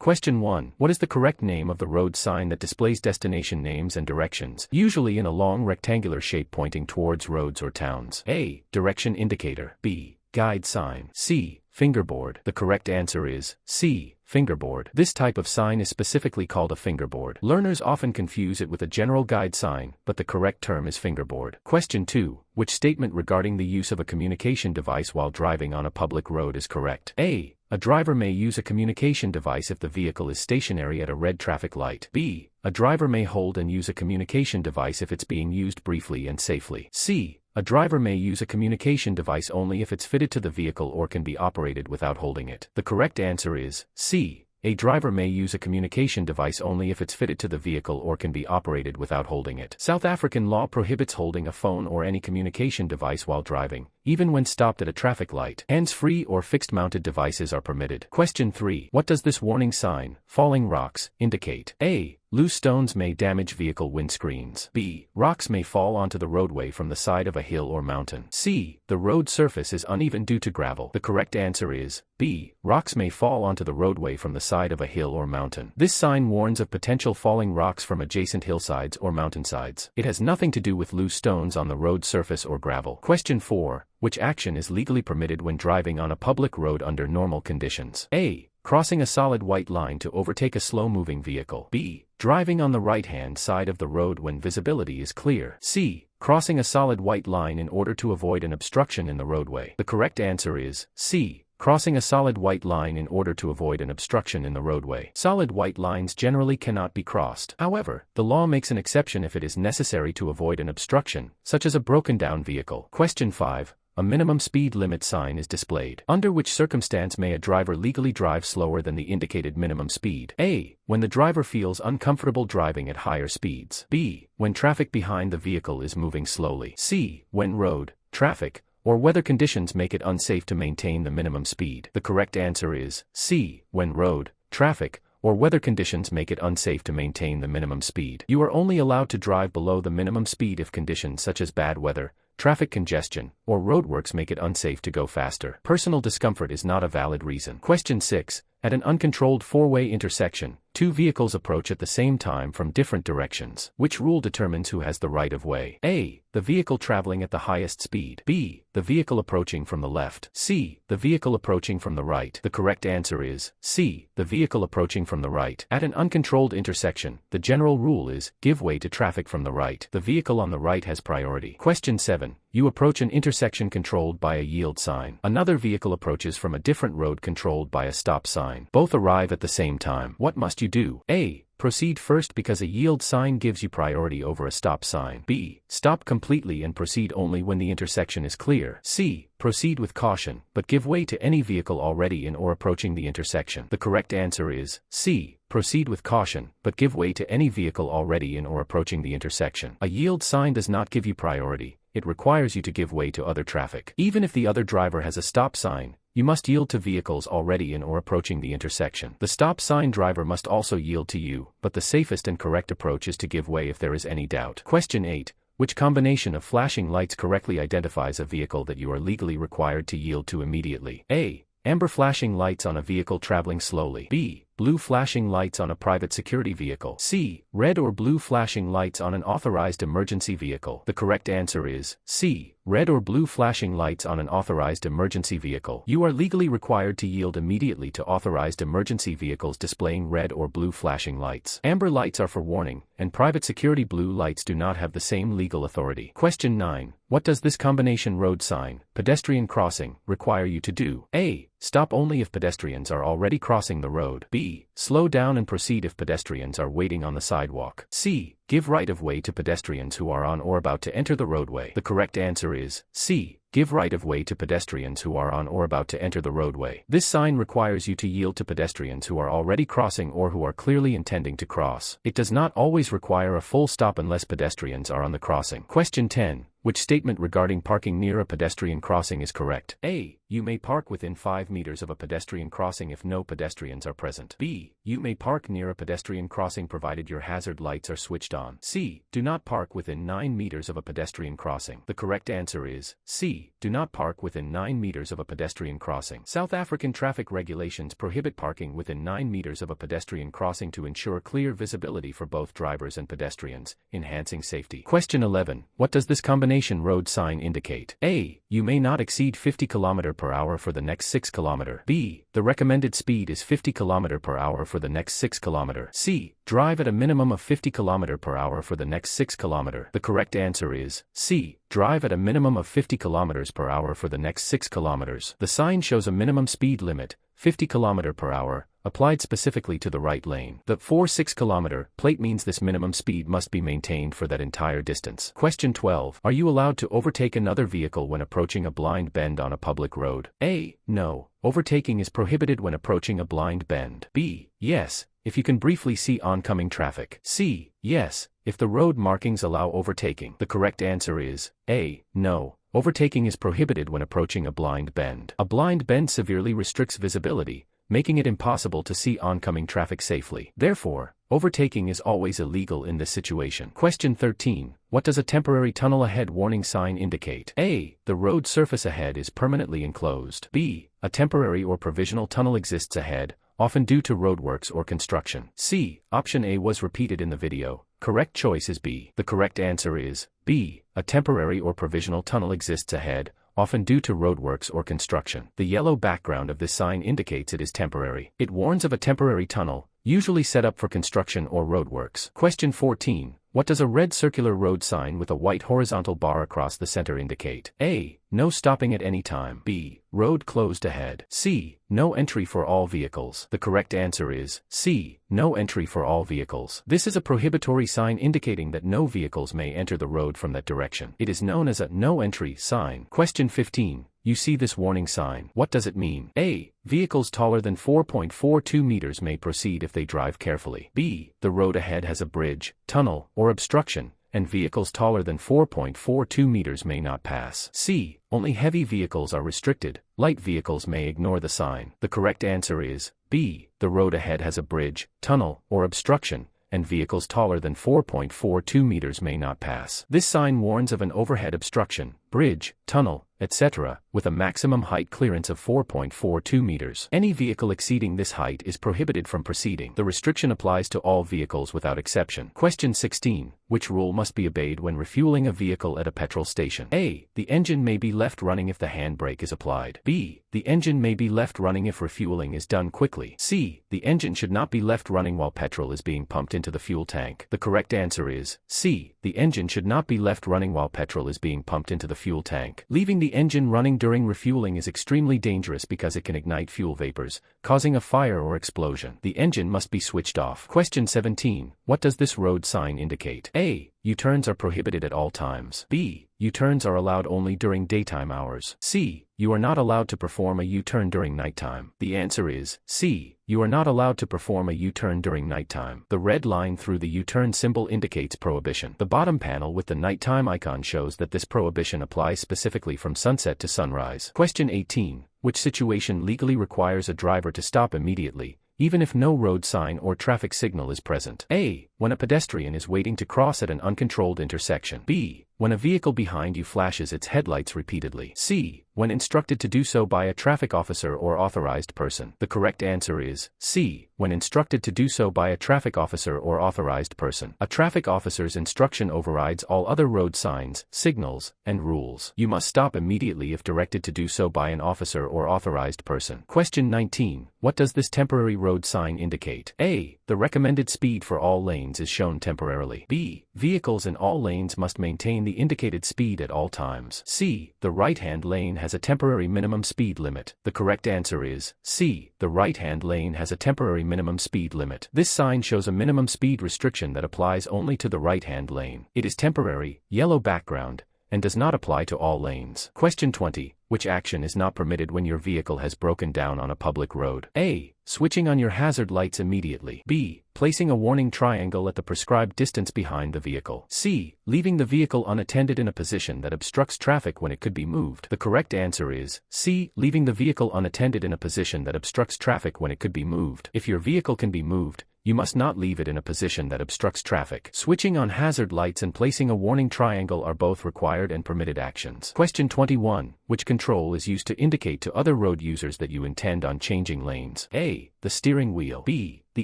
Question 1. What is the correct name of the road sign that displays destination names and directions, usually in a long rectangular shape pointing towards roads or towns? A. Direction indicator. B. Guide sign. C. Fingerboard. The correct answer is C. Fingerboard. This type of sign is specifically called a fingerboard. Learners often confuse it with a general guide sign, but the correct term is fingerboard. Question 2. Which statement regarding the use of a communication device while driving on a public road is correct? A. A driver may use a communication device if the vehicle is stationary at a red traffic light. B. A driver may hold and use a communication device if it's being used briefly and safely. C. A driver may use a communication device only if it's fitted to the vehicle or can be operated without holding it. The correct answer is C. A driver may use a communication device only if it's fitted to the vehicle or can be operated without holding it. South African law prohibits holding a phone or any communication device while driving, even when stopped at a traffic light. Hands-free or fixed-mounted devices are permitted. Question 3. What does this warning sign, falling rocks, indicate? A. Loose stones may damage vehicle windscreens. B. Rocks may fall onto the roadway from the side of a hill or mountain. C. The road surface is uneven due to gravel. The correct answer is B. Rocks may fall onto the roadway from the side of a hill or mountain. This sign warns of potential falling rocks from adjacent hillsides or mountainsides. It has nothing to do with loose stones on the road surface or gravel. Question 4. Which action is legally permitted when driving on a public road under normal conditions? A. Crossing a solid white line to overtake a slow-moving vehicle. B. Driving on the right-hand side of the road when visibility is clear. C. Crossing a solid white line in order to avoid an obstruction in the roadway. The correct answer is C. Crossing a solid white line in order to avoid an obstruction in the roadway. Solid white lines generally cannot be crossed. However, the law makes an exception if it is necessary to avoid an obstruction, such as a broken-down vehicle. Question 5. A minimum speed limit sign is displayed. Under which circumstance may a driver legally drive slower than the indicated minimum speed? A. When the driver feels uncomfortable driving at higher speeds. B. When traffic behind the vehicle is moving slowly. C. When road, traffic, or weather conditions make it unsafe to maintain the minimum speed. The correct answer is C. When road, traffic, or weather conditions make it unsafe to maintain the minimum speed. You are only allowed to drive below the minimum speed if conditions such as bad weather, traffic congestion, or roadworks make it unsafe to go faster. Personal discomfort is not a valid reason. Question 6. At an uncontrolled four-way intersection, two vehicles approach at the same time from different directions. Which rule determines who has the right of way? A. The vehicle traveling at the highest speed. B. The vehicle approaching from the left. C. The vehicle approaching from the right. The correct answer is C. The vehicle approaching from the right. At an uncontrolled intersection, the general rule is give way to traffic from the right. The vehicle on the right has priority. Question 7. You approach an intersection controlled by a yield sign. Another vehicle approaches from a different road controlled by a stop sign. Both arrive at the same time. What must you do? A. Proceed first because a yield sign gives you priority over a stop sign. B. Stop completely and proceed only when the intersection is clear. C. Proceed with caution, but give way to any vehicle already in or approaching the intersection. The correct answer is C. Proceed with caution, but give way to any vehicle already in or approaching the intersection. A yield sign does not give you priority. It requires you to give way to other traffic. Even if the other driver has a stop sign, you must yield to vehicles already in or approaching the intersection. The stop sign driver must also yield to you, but the safest and correct approach is to give way if there is any doubt. Question 8. Which combination of flashing lights correctly identifies a vehicle that you are legally required to yield to immediately? A. Amber flashing lights on a vehicle traveling slowly. B. Blue flashing lights on a private security vehicle. C. Red or blue flashing lights on an authorized emergency vehicle. The correct answer is C. Red or blue flashing lights on an authorized emergency vehicle. You are legally required to yield immediately to authorized emergency vehicles displaying red or blue flashing lights. Amber lights are for warning, and private security blue lights do not have the same legal authority. Question 9. What does this combination road sign, pedestrian crossing, require you to do? A. Stop only if pedestrians are already crossing the road. B. Slow down and proceed if pedestrians are waiting on the sidewalk. C. Give right of way to pedestrians who are on or about to enter the roadway. The correct answer is C. Give right of way to pedestrians who are on or about to enter the roadway. This sign requires you to yield to pedestrians who are already crossing or who are clearly intending to cross. It does not always require a full stop unless pedestrians are on the crossing. Question 10. Which statement regarding parking near a pedestrian crossing is correct? A. You may park within 5 meters of a pedestrian crossing if no pedestrians are present. B. You may park near a pedestrian crossing provided your hazard lights are switched on. C. Do not park within 9 meters of a pedestrian crossing. The correct answer is C. Do not park within 9 meters of a pedestrian crossing. South African traffic regulations prohibit parking within 9 meters of a pedestrian crossing to ensure clear visibility for both drivers and pedestrians, enhancing safety. Question 11. What does this combination road sign indicate? A. You may not exceed 50 km per hour for the next 6 km. B. The recommended speed is 50 km per hour for the next 6 km. C. Drive at a minimum of 50 km per hour for the next 6 km. The correct answer is C. Drive at a minimum of 50 km per hour for the next 6 km. The sign shows a minimum speed limit, 50 km per hour, applied specifically to the right lane. The 6 km plate means this minimum speed must be maintained for that entire distance. Question 12. Are you allowed to overtake another vehicle when approaching a blind bend on a public road? A. No. Overtaking is prohibited when approaching a blind bend. B. Yes, if you can briefly see oncoming traffic. C. Yes, if the road markings allow overtaking. The correct answer is A. No. Overtaking is prohibited when approaching a blind bend. A blind bend severely restricts visibility, making it impossible to see oncoming traffic safely. Therefore, overtaking is always illegal in this situation. Question 13. What does a temporary tunnel ahead warning sign indicate? A. The road surface ahead is permanently enclosed. B. A temporary or provisional tunnel exists ahead, often due to roadworks or construction. C. Option A was repeated in the video. Correct choice is B. The correct answer is B. A temporary or provisional tunnel exists ahead, often due to roadworks or construction. The yellow background of this sign indicates it is temporary. It warns of a temporary tunnel, usually set up for construction or roadworks. Question 14. What does a red circular road sign with a white horizontal bar across the center indicate? A. No stopping at any time. B. Road closed ahead. C. No entry for all vehicles. The correct answer is C. No entry for all vehicles. This is a prohibitory sign indicating that no vehicles may enter the road from that direction. It is known as a no entry sign. Question 15. You see this warning sign. What does it mean? A. Vehicles taller than 4.42 meters may proceed if they drive carefully. B. The road ahead has a bridge, tunnel, or obstruction, and vehicles taller than 4.42 meters may not pass. C. Only heavy vehicles are restricted. Light vehicles may ignore the sign. The correct answer is B. The road ahead has a bridge, tunnel, or obstruction, and vehicles taller than 4.42 meters may not pass. This sign warns of an overhead obstruction, bridge, tunnel, etc., with a maximum height clearance of 4.42 meters. Any vehicle exceeding this height is prohibited from proceeding. The restriction applies to all vehicles without exception. Question 16. Which rule must be obeyed when refueling a vehicle at a petrol station? A. The engine may be left running if the handbrake is applied. B. The engine may be left running if refueling is done quickly. C. The engine should not be left running while petrol is being pumped into the fuel tank. The correct answer is C. The engine should not be left running while petrol is being pumped into the fuel tank. Leaving the engine running during refueling is extremely dangerous because it can ignite fuel vapors, causing a fire or explosion. The engine must be switched off. Question 17. What does this road sign indicate? A. U-turns are prohibited at all times. B. U-turns are allowed only during daytime hours. C. You are not allowed to perform a U-turn during nighttime. The answer is C. You are not allowed to perform a U-turn during nighttime. The red line through the U-turn symbol indicates prohibition. The bottom panel with the nighttime icon shows that this prohibition applies specifically from sunset to sunrise. Question 18. Which situation legally requires a driver to stop immediately, even if no road sign or traffic signal is present? A. When a pedestrian is waiting to cross at an uncontrolled intersection. B. When a vehicle behind you flashes its headlights repeatedly. C. When instructed to do so by a traffic officer or authorized person. The correct answer is C. When instructed to do so by a traffic officer or authorized person. A traffic officer's instruction overrides all other road signs, signals, and rules. You must stop immediately if directed to do so by an officer or authorized person. Question 19. What does this temporary road sign indicate? A. The recommended speed for all lanes is shown temporarily. B. Vehicles in all lanes must maintain the indicated speed at all times. C. The right-hand lane has a temporary minimum speed limit. The correct answer is C. The right-hand lane has a temporary minimum speed limit. This sign shows a minimum speed restriction that applies only to the right-hand lane. It is temporary, yellow background, and does not apply to all lanes. Question 20. Which action is not permitted when your vehicle has broken down on a public road? A. Switching on your hazard lights immediately. B. Placing a warning triangle at the prescribed distance behind the vehicle. C. Leaving the vehicle unattended in a position that obstructs traffic when it could be moved. The correct answer is C. Leaving the vehicle unattended in a position that obstructs traffic when it could be moved. If your vehicle can be moved, you must not leave it in a position that obstructs traffic. Switching on hazard lights and placing a warning triangle are both required and permitted actions. Question 21. Which control is used to indicate to other road users that you intend on changing lanes? A. The steering wheel. B. The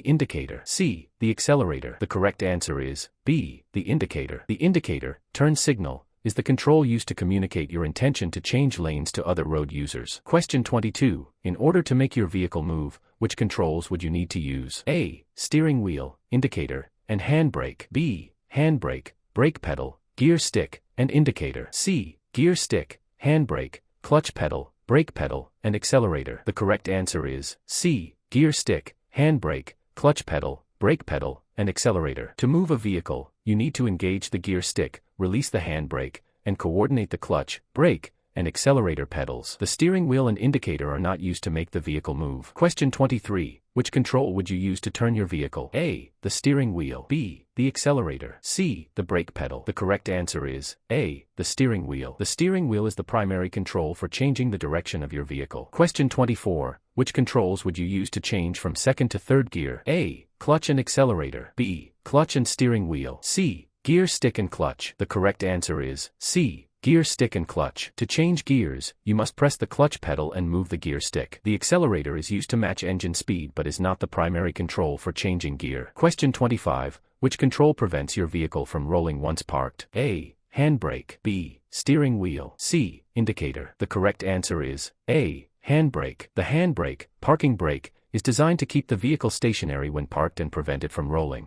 indicator. C. The accelerator. The correct answer is B. The indicator. The indicator, turn signal, is the control used to communicate your intention to change lanes to other road users. Question 22. In order to make your vehicle move, which controls would you need to use? A. Steering wheel, indicator, and handbrake. B. Handbrake, brake pedal, gear stick, and indicator. C. Gear stick, handbrake, clutch pedal, brake pedal, and accelerator. The correct answer is C. Gear stick, handbrake, clutch pedal, brake pedal, and accelerator. To move a vehicle, you need to engage the gear stick, release the handbrake, and coordinate the clutch, brake, and accelerator pedals. The steering wheel and indicator are not used to make the vehicle move. Question 23. Which control would you use to turn your vehicle? A. The steering wheel. B. The accelerator. C. The brake pedal. The correct answer is A. The steering wheel. The steering wheel is the primary control for changing the direction of your vehicle. Question 24. Which controls would you use to change from second to third gear? A. Clutch and accelerator. B. Clutch and steering wheel. C. Gear stick and clutch. The correct answer is C. Gear stick and clutch. To change gears, you must press the clutch pedal and move the gear stick. The accelerator is used to match engine speed but is not the primary control for changing gear. Question 25. Which control prevents your vehicle from rolling once parked? A. Handbrake. B. Steering wheel. C. Indicator. The correct answer is A. Handbrake. The handbrake, parking brake, is designed to keep the vehicle stationary when parked and prevent it from rolling.